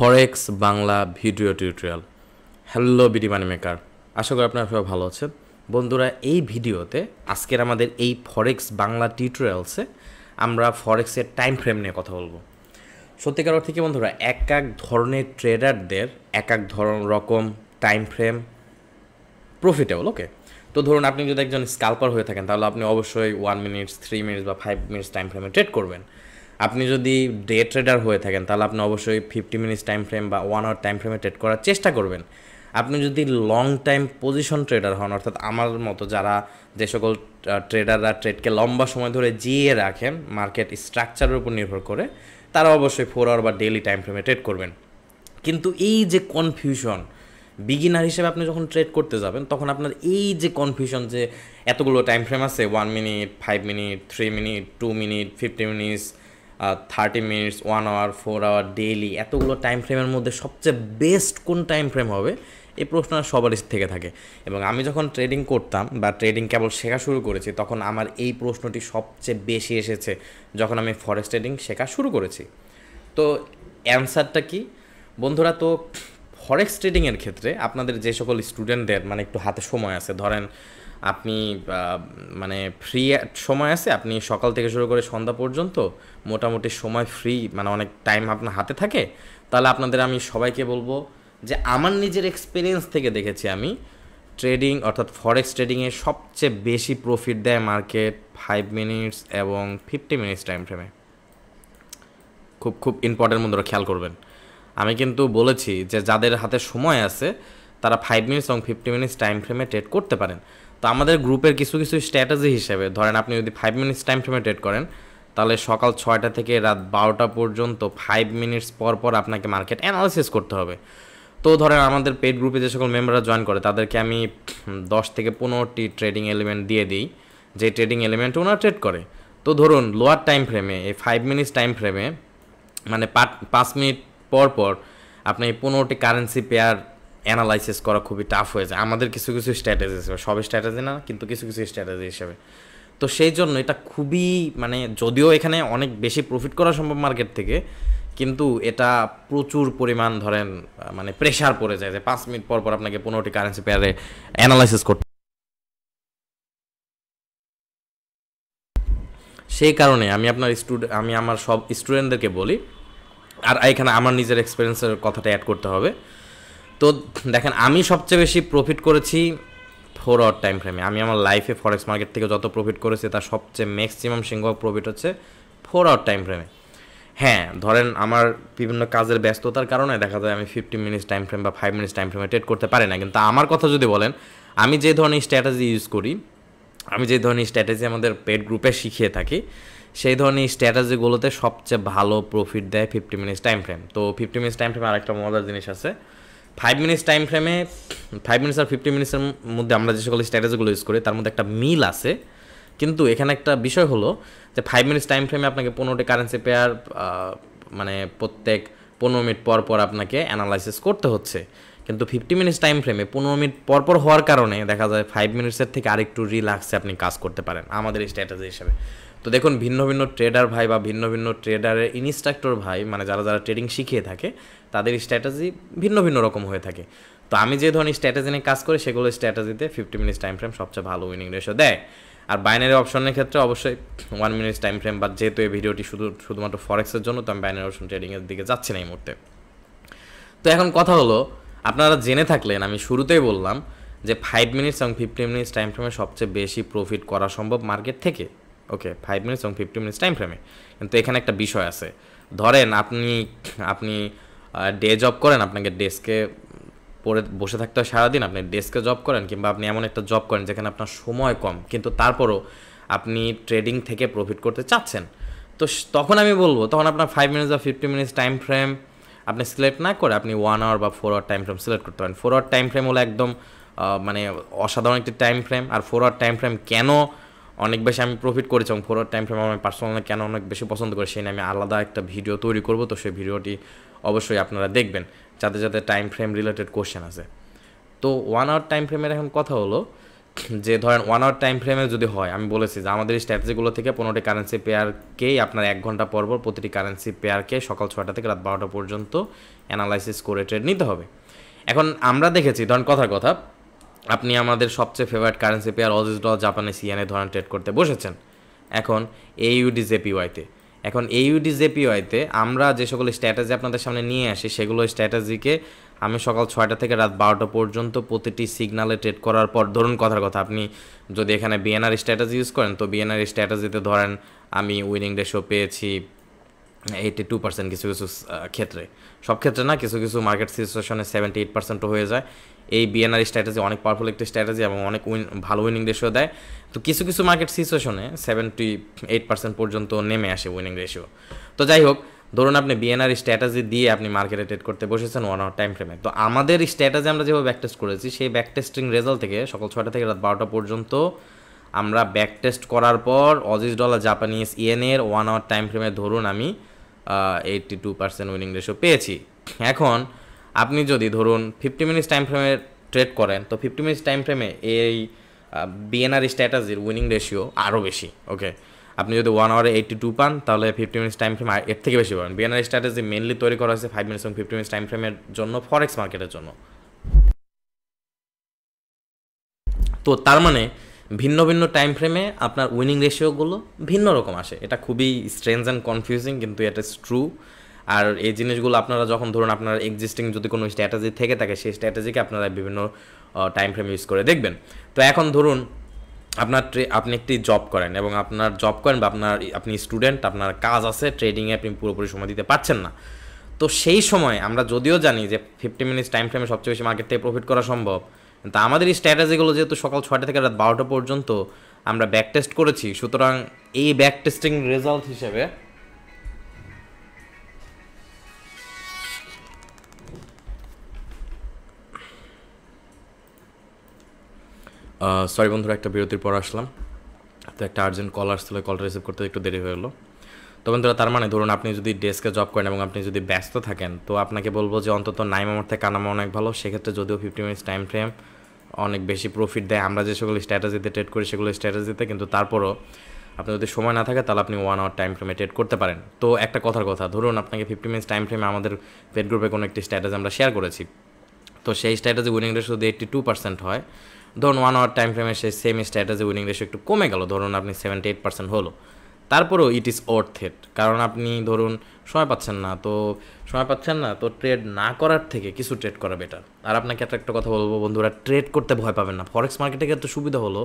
ফরেক্স Bangla video tutorial. Hello BD money maker, আশা করি আপনারা সবাই ভালো আছেন। বন্ধুরা, এই ভিডিওতে আজকের আমাদের এই ফরেক্স বাংলা টিউটোরিয়ালসে আমরা ফরেক্সের টাইম ফ্রেম নিয়ে কথা বলবো। সত্যিকার অর্থে কি বন্ধুরা, এক এক ধরনের ট্রেডারদের এক এক রকম টাইম ফ্রেম প্রফিটেবল। ওকে, তো ধরুন আপনি যদি একজন স্কাল্পার হয়ে থাকেন তাহলে আপনি অবশ্যই 1 মিনিটস, 3 মিনিটস বা 5 মিনিটস টাইম ফ্রেমে ট্রেড করবেন। আপনি যদি ডে ট্রেডার হয়ে থাকেন তাহলে আপনি অবশ্যই 50 মিনিটস টাইম ফ্রেম বা 1 আওয়ার টাইম ফ্রেমে ট্রেড করার চেষ্টা করবেন। আপনি যদি লং টাইম পজিশন ট্রেডার হন, অর্থাৎ আমার মতো যারা যে সকল ট্রেডাররা ট্রেডকে লম্বা সময় ধরে জিয়ে রাখেন মার্কেট স্ট্রাকচারের উপর নির্ভর করে, তারা অবশ্যই 4 আওয়ার বা ডেইলি টাইম ফ্রেমে ট্রেড করবেন। কিন্তু এই যে কনফিউশন, বিগিনার হিসেবে আপনি যখন ট্রেড করতে যাবেন তখন আপনার এই যে কনফিউশন যে এতগুলো টাইম ফ্রেম আছে, 1 minute, 5 minute, 3 minute, 2 minute, 50 minutes, 30 minutes, 1 hour, 4 hour, daily, এতগুলো টাইম ফ্রেমের মধ্যে সবচেয়ে বেস্ট কোন টাইম ফ্রেম হবে, এই প্রশ্নটা সবারই থেকে থাকে। এবং আমি যখন ট্রেডিং করতাম বা ট্রেডিং কেবল শেখা শুরু করেছি তখন আমার এই প্রশ্নটি সবচেয়ে বেশি এসেছে যখন আমি ফরেক্স ট্রেডিং শেখা শুরু করেছি। তো অ্যান্সারটা কি বন্ধুরা? তো ফরেক্স ট্রেডিংয়ের ক্ষেত্রে আপনাদের যে সকল স্টুডেন্টদের মানে একটু হাতে সময় আছে, ধরেন আপনি মানে ফ্রি সময় আছে, আপনি সকাল থেকে শুরু করে সন্ধ্যা পর্যন্ত মোটামুটি সময় ফ্রি, মানে অনেক টাইম আপনার হাতে থাকে, তাহলে আপনাদের আমি সবাইকে বলবো যে আমার নিজের এক্সপিরিয়েন্স থেকে দেখেছি আমি ট্রেডিং অর্থাৎ ফরেক্স ট্রেডিংয়ে সবচেয়ে বেশি প্রফিট দেয় মার্কেট 5 মিনিটস এবং 50 মিনিটস টাইম ফ্রেমে। খুব খুব ইম্পর্টেন্ট বন্ধুরা, খেয়াল করবেন। আমি কিন্তু বলেছি যে যাদের হাতে সময় আছে তারা 5 মিনিটস এবং 50 মিনিটস টাইম ফ্রেমে ট্রেড করতে পারেন। তো আমাদের গ্রুপের কিছু কিছু স্ট্র্যাটেজি হিসেবে ধরেন আপনি যদি 5 মিনিটস টাইম ফ্রেমে ট্রেড করেন তাহলে সকাল 6টা থেকে রাত 12টা পর্যন্ত 5 মিনিটস পর পর আপনাকে মার্কেট অ্যানালাইসিস করতে হবে। তো ধরেন আমাদের পেড গ্রুপে যে সকল মেম্বাররা জয়েন করে তাদেরকে আমি 10 থেকে 15টি ট্রেডিং এলিমেন্ট দিয়ে দিই, যে ট্রেডিং এলিমেন্ট ওনারা ট্রেড করে। তো ধরুন লোয়ার টাইম ফ্রেমে এই 5 মিনিটস টাইম ফ্রেমে মানে 5 মিনিট পর পর আপনি 15টি কারেন্সি পেয়ার অ্যানালাইসিস করা খুবই টাফ হয়ে যায় আমাদের কিছু কিছু স্ট্র্যাটেজি হিসেবে, সব স্ট্র্যাটেজি না কিন্তু কিছু কিছু স্ট্র্যাটেজি হিসেবে। তো সেই জন্য এটা খুবই মানে, যদিও এখানে অনেক বেশি প্রফিট করা সম্ভব মার্কেট থেকে, কিন্তু এটা প্রচুর পরিমাণ ধরেন মানে প্রেশার পড়ে যায় যে 5 মিনিট পর পর আপনাকে 15টি কারেন্সি পেয়ারে অ্যানালাইসিস করতে। সেই কারণে আমি আমার সব স্টুডেন্টদেরকে বলি, আর এখানে আমার নিজের এক্সপিরিয়েন্সের কথাটা অ্যাড করতে হবে। তো দেখেন, আমি সবচেয়ে বেশি প্রফিট করেছি 4 আওয়ার টাইম ফ্রেমে। আমি আমার লাইফে ফরেক্স মার্কেট থেকে যত প্রফিট করেছি তার সবচেয়ে ম্যাক্সিমাম সংখ্যক প্রফিট হচ্ছে 4 আওয়ার টাইম ফ্রেমে। হ্যাঁ, ধরেন আমার বিভিন্ন কাজের ব্যস্ততার কারণে দেখা যায় আমি 50 মিনিটস টাইম ফ্রেম বা 5 মিনিটস টাইম ফ্রেমে ট্রেড করতে পারি না। কিন্তু আমার কথা যদি বলেন, আমি যে ধরনের স্ট্র্যাটেজি ইউজ করি, আমি যে ধরনের স্ট্র্যাটেজি আমাদের পেড গ্রুপে শিখিয়ে থাকি, সেই ধরনের স্ট্র্যাটেজিগুলোতে সবচেয়ে ভালো প্রফিট দেয় 50 মিনিটস টাইম ফ্রেম। তো 50 মিনিটস টাইম ফ্রেমে আরেকটা মজার জিনিস আছে, 5 মিনিটস টাইম ফ্রেমে 5 মিনিটস আর 50 মিনিটসের মধ্যে আমরা যে সকল স্ট্র্যাটেজিগুলো ইউজ করি তার মধ্যে একটা মিল আছে। কিন্তু এখানে একটা বিষয় হলো যে 5 মিনিটস টাইম ফ্রেমে আপনাকে 15টি কারেন্সি পেয়ার মানে প্রত্যেক 15 মিনিট পর পর আপনাকে অ্যানালাইসিস করতে হচ্ছে। কিন্তু 50 মিনিটস টাইম ফ্রেমে 15 মিনিট পর পর হওয়ার কারণে দেখা যায় 5 মিনিটসের থেকে আরেকটু রিল্যাক্সে আপনি কাজ করতে পারেন আমাদের এই স্ট্র্যাটেজি হিসেবে। তো দেখুন, ভিন্ন ভিন্ন ট্রেডার ভাই বা ভিন্ন ভিন্ন ট্রেডারের ইনস্ট্রাক্টর ভাই মানে যারা যারা ট্রেডিং শিখিয়ে থাকে তাদের স্ট্র্যাটেজি ভিন্ন ভিন্ন রকম হয়ে থাকে। তো আমি যে ধরনের স্ট্র্যাটেজি নিয়ে কাজ করি সেগুলো স্ট্র্যাটেজিতে 50 মিনিটস টাইম ফ্রেম সবচেয়ে ভালো উইনিং রেশিও দেয়। আর বাইনারি অপশনের ক্ষেত্রে অবশ্যই 1 মিনিটস টাইম ফ্রেম, বা যেহেতু এই ভিডিওটি শুধুমাত্র ফরেক্সের জন্য তো আমি বাইনারি অপশন ট্রেডিংয়ের দিকে যাচ্ছি না এই মুহূর্তে। তো এখন কথা হলো, আপনারা জেনে থাকলেন আমি শুরুতেই বললাম যে 5 মিনিটস এবং 50 মিনিটস টাইম ফ্রেমে সবচেয়ে বেশি প্রফিট করা সম্ভব মার্কেট থেকে। ওকে, 5 মিনিটস এবং 50 মিনিটস টাইম ফ্রেমে। কিন্তু এখানে একটা বিষয় আছে, ধরেন আপনি ডে জব করেন, আপনাকে ডেস্কে পড়ে বসে থাকতে হয় সারাদিন, আপনি ডেস্কে জব করেন, কিংবা আপনি এমন একটা জব করেন যেখানে আপনার সময় কম কিন্তু তারপরও আপনি ট্রেডিং থেকে প্রফিট করতে চাচ্ছেন। তো তখন আমি বলবো, তখন আপনার 5 মিনিটস বা 50 মিনিটস টাইম ফ্রেম আপনি সিলেক্ট না করে আপনি 1 আওয়ার বা 4 আওয়ার টাইম ফ্রেম সিলেক্ট করতে পারেন। 4 আওয়ার টাইম ফ্রেম হলো একদম মানে অসাধারণ একটি time frame. R 4 our time frame কেন অনেক বেশি আমি প্রফিট করেছি এবং 4 আওয়ার টাইম ফ্রেম আমি পার্সোনালি কেন অনেক বেশি পছন্দ করি সেই নিয়ে আমি আলাদা একটা ভিডিও তৈরি করব। তো সেই ভিডিওটি অবশ্যই আপনারা দেখবেন যাতে যাতে টাইম ফ্রেম রিলেটেড কোশ্চেন আছে। তো 1 আওয়ার টাইম ফ্রেমের এখন কথা হলো যে ধরেন 1 আওয়ার টাইম ফ্রেমে যদি হয়, আমি বলেছি যে আমাদের স্ট্র্যাটেজিগুলো থেকে 15টি কারেন্সি পেয়ারকেই আপনার 1 ঘন্টা পর পর প্রতিটি কারেন্সি পেয়ারকে সকাল 6টা থেকে রাত 12টা পর্যন্ত অ্যানালাইসিস করে ট্রেড নিতে হবে। এখন আমরা দেখেছি, ধরেন কথার কথা, আপনি আমাদের সবচেয়ে favourite currency pair Aussies dollar Japanese ইয়েনে ধরেন ট্রেড করতে বসেছেন এখন এইউডি জেপিওয়াইতে। এখন এইউডি জেপিওয়াইতে আমরা যে সকল স্ট্র্যাটেজি আপনাদের সামনে নিয়ে আসি, সেগুলো স্ট্র্যাটেজিকে আমি সকাল 6টা থেকে রাত 12টা পর্যন্ত প্রতিটি সিগনালে ট্রেড করার পর, ধরুন কথার কথা, আপনি যদি এখানে বিএনআর স্ট্র্যাটেজি ইউজ করেন, তো বিএনআর স্ট্র্যাটেজিতে ধরেন আমি উইনিং রেশিও পেয়েছি 82% কিছু কিছু ক্ষেত্রে, সব ক্ষেত্রে না, কিছু কিছু মার্কেট সিচুয়েশনে 78%ও হয়ে যায়। এই বিএনআর স্ট্র্যাটেজি অনেক পাওয়ারফুল একটি স্ট্র্যাটেজি এবং অনেক ভালো উইনিং রেশিও দেয়। তো কিছু কিছু মার্কেট সিচুয়েশনে 78% পর্যন্ত নেমে আসে উইনিং রেশিও। তো যাই হোক, ধরুন আপনি বিএনআর স্ট্র্যাটেজি দিয়ে আপনি মার্কেটে ট্রেড করতে বসেছেন 1 আওয়ার টাইম ফ্রেমে। তো আমাদের স্ট্র্যাটেজি আমরা যেভাবে ব্যাক টেস্ট করেছি, সেই ব্যাক টেস্টিং রেজাল্ট থেকে সকাল 6টা থেকে রাত 12টা পর্যন্ত আমরা ব্যাক টেস্ট করার পর অজিস ডলার জাপানিজ ইয়েনের 1 আওয়ার টাইম ফ্রেমে ধরুন আমি 82% উইনিং রেশিও পেয়েছি। এখন আপনি যদি ধরুন 50 মিনিটস টাইম ফ্রেমে ট্রেড করেন, তো 50 মিনিটস টাইম ফ্রেমে এই বিএনআর স্ট্র্যাটেজির উইনিং রেশিও আরও বেশি। ওকে, আপনি যদি 1 আওয়ারে 82 পান, তাহলে 50 মিনিটস টাইম ফ্রেম এর থেকে বেশি পাবেন। বিএনআর স্ট্র্যাটেজি মেনলি তৈরি করা হয়েছে 5 মিনিটস এবং 50 মিনিটস টাইম ফ্রেমের জন্য, ফরেক্স মার্কেটের জন্য। তো তার মানে ভিন্ন ভিন্ন টাইম ফ্রেমে আপনার উইনিং রেশিওগুলো ভিন্ন রকম আসে। এটা খুবই স্ট্রেঞ্জ অ্যান্ড কনফিউজিং, কিন্তু এটা ইজ ট্রু। আর এই জিনিসগুলো আপনারা যখন ধরুন আপনার এক্সিস্টিং যদি কোনো স্ট্র্যাটেজি থেকে থাকে, সেই স্ট্র্যাটেজিকে আপনারা বিভিন্ন টাইম ফ্রেম ইউজ করে দেখবেন। তো এখন ধরুন আপনি একটি জব করেন এবং আপনার জব করেন বা আপনি স্টুডেন্ট, আপনার কাজ আছে, ট্রেডিংয়ে আপনি পুরোপুরি সময় দিতে পারছেন না। তো সেই সময় আমরা যদিও জানি যে 50 মিনিটস টাইম ফ্রেমে সবচেয়ে বেশি মার্কেট থেকে প্রফিট করা সম্ভব, কিন্তু আমাদের এই স্ট্র্যাটেজিগুলো যেহেতু সকাল 6টা থেকে রাত 12টা পর্যন্ত আমরা ব্যাক টেস্ট করেছি, সুতরাং এই ব্যাক টেস্টিং রেজাল্ট হিসেবে সরি বন্ধুরা, একটা বিরতির পর আসলাম। তো একটা আর্জেন্ট কল আসছিল, কলটা রিসিভ করতে একটু দেরি হয়ে গেলো। তো বন্ধুরা, তার মানে ধরুন আপনি যদি ডেস্কে জব করেন এবং আপনি যদি ব্যস্ত থাকেন, তো আপনাকে বলবো যে অন্তত নাইমামার থেকে কানামা অনেক ভালো। সেক্ষেত্রে যদিও 50 মিনিটস টাইম ফ্রেম অনেক বেশি প্রফিট দেয় আমরা যে সকল স্ট্র্যাটেজিতে ট্রেড করি সেগুলো স্ট্র্যাটেজিতে, কিন্তু তারপরও আপনি যদি সময় না থাকে তাহলে আপনি 1 আওয়ার টাইম ফ্রেমে ট্রেড করতে পারেন। তো একটা কথার কথা, ধরুন আপনাকে 50 মিনিটস টাইম ফ্রেমে আমাদের পেড গ্রুপে কোনো একটি স্ট্র্যাটেজি আমরা শেয়ার করেছি, তো সেই স্ট্র্যাটেজি উইনিং রেশিও যদি 82% হয়, ধরুন 1 আওয়ার টাইম ফ্রেমে সেই সেম স্ট্র্যাটেজি উইনিং রেশিও একটু কমে গেল, ধরুন আপনি 78% হলো, তারপরেও ইট ইজ ওর্থ ইট। কারণ আপনি ধরুন সময় পাচ্ছেন না, তো ট্রেড না করার থেকে কিছু ট্রেড করা বেটার। আর আপনাকে একটা কথা বলবো বন্ধুরা, ট্রেড করতে ভয় পাবেন না। ফরেক্স মার্কেটে ক্ষেত্রে সুবিধা হলো,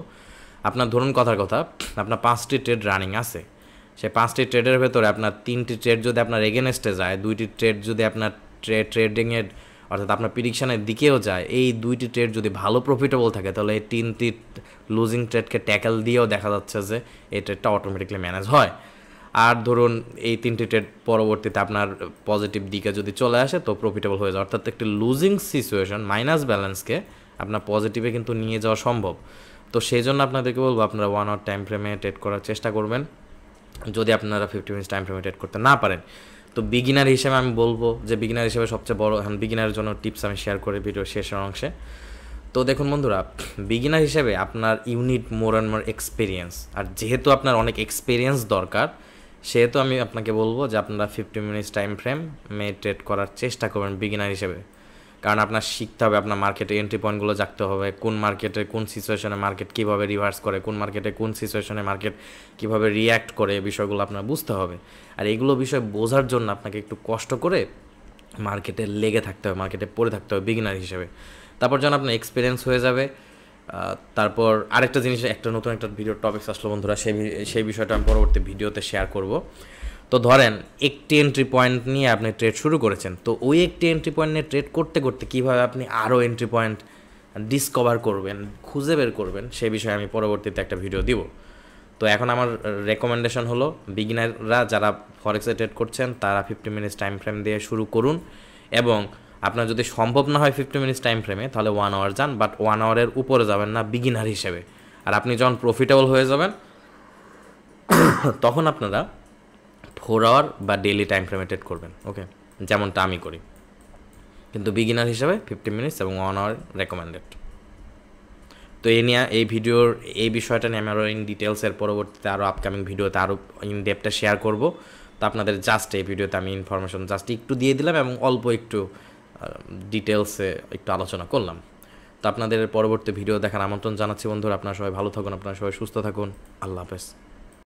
আপনার ধরুন কথার কথা, আপনার 5টি ট্রেড রানিং আছে, সেই 5টি ট্রেডের ভেতরে আপনার 3টি ট্রেড যদি আপনার এগেনস্টে যায়, 2টি ট্রেড যদি আপনার ট্রেডিংয়ের অর্থাৎ আপনার প্রিডিকশানের দিকেও যায়, এই 2টি ট্রেড যদি ভালো প্রফিটেবল থাকে, তাহলে এই 3টি লুজিং ট্রেডকে ট্যাকেল দিয়েও দেখা যাচ্ছে যে এই ট্রেডটা অটোমেটিকলি ম্যানেজ হয়। আর ধরুন এই 3টি ট্রেড পরবর্তীতে আপনার পজিটিভ দিকে যদি চলে আসে, তো প্রফিটেবল হয়ে যায়। অর্থাৎ একটি লুজিং সিচুয়েশন মাইনাস ব্যালেন্সকে আপনার পজিটিভে কিন্তু নিয়ে যাওয়া সম্ভব। তো সেই জন্য আপনাদেরকে বলবো আপনারা 1 আওয়ার টাইম ফ্রেমে ট্রেড করার চেষ্টা করবেন, যদি আপনারা 50 মিনিটস টাইম ফ্রেমে ট্রেড করতে না পারেন। তো বিগিনার হিসেবে আমি বলবো যে বিগিনার হিসেবে সবচেয়ে বড় বিগিনারের জন্য টিপস আমি শেয়ার করি ভিডিওর শেষের অংশে। তো দেখুন বন্ধুরা, বিগিনার হিসেবে আপনার unit more and more experience, আর যেহেতু আপনার অনেক এক্সপিরিয়েন্স দরকার, সেহেতু আমি আপনাকে বলবো যে আপনারা 50 মিনিটস টাইম ফ্রেমে ট্রেড করার চেষ্টা করবেন বিগিনার হিসেবে। কারণ আপনার শিখতে হবে, আপনার মার্কেটে এন্ট্রি পয়েন্টগুলো জানতে হবে, কোন মার্কেটে কোন সিচুয়েশনে মার্কেট কীভাবে রিভার্স করে, কোন মার্কেটে কোন সিচুয়েশনে মার্কেট কীভাবে রিয়্যাক্ট করে, এই বিষয়গুলো আপনার বুঝতে হবে। আর এগুলো বিষয় বোঝার জন্য আপনাকে একটু কষ্ট করে মার্কেটে লেগে থাকতে হবে, মার্কেটে পড়ে থাকতে হবে বিগিনার হিসেবে। তারপর যখন আপনার এক্সপিরিয়েন্স হয়ে যাবে, তারপর আরেকটা জিনিস, নতুন একটা ভিডিওর টপিকস আসলো বন্ধুরা, সেই বিষয়টা আমি পরবর্তী ভিডিওতে শেয়ার করব। তো ধরেন একটি এন্ট্রি পয়েন্ট নিয়ে আপনি ট্রেড শুরু করেছেন, তো ওই একটি এন্ট্রি পয়েন্ট নিয়ে ট্রেড করতে করতে কীভাবে আপনি আরও এন্ট্রি পয়েন্ট ডিসকভার করবেন, খুঁজে বের করবেন, সে বিষয়ে আমি পরবর্তীতে একটা ভিডিও দিব। তো এখন আমার রেকমেন্ডেশন হলো, বিগিনাররা যারা ফরেক্সে ট্রেড করছেন তারা 50 মিনিটস টাইম ফ্রেম দিয়ে শুরু করুন, এবং আপনার যদি সম্ভব না হয় 50 মিনিটস টাইম ফ্রেমে, তাহলে 1 আওয়ার যান, বাট 1 আওয়ারের উপরে যাবেন না বিগিনার হিসেবে। আর আপনি যখন প্রফিটেবল হয়ে যাবেন তখন আপনারা 4 আওয়ার বা ডেইলি টাইম ফ্রেমে ট্রেড করবেন, ওকে, যেমনটা আমি করি। কিন্তু বিগিনার হিসেবে 50 মিনিটস এবং 1 আওয়ার রেকমেন্ডেড। তো এই ভিডিওর এই বিষয়টা নিয়ে আমি আরও ইন ডিটেলসের পরবর্তীতে আরও আপকামিং ভিডিওতে আরও ইন ডেপটা শেয়ার করব। তো আপনাদের জাস্ট এই ভিডিওতে আমি ইনফরমেশন জাস্ট একটু দিয়ে দিলাম এবং অল্প একটু ডিটেলসে একটু আলোচনা করলাম। তো আপনাদের পরবর্তী ভিডিও দেখার আমন্ত্রণ জানাচ্ছি বন্ধুরা। আপনারা সবাই ভালো থাকুন, আপনারা সবাই সুস্থ থাকুন। আল্লাহ হাফেজ।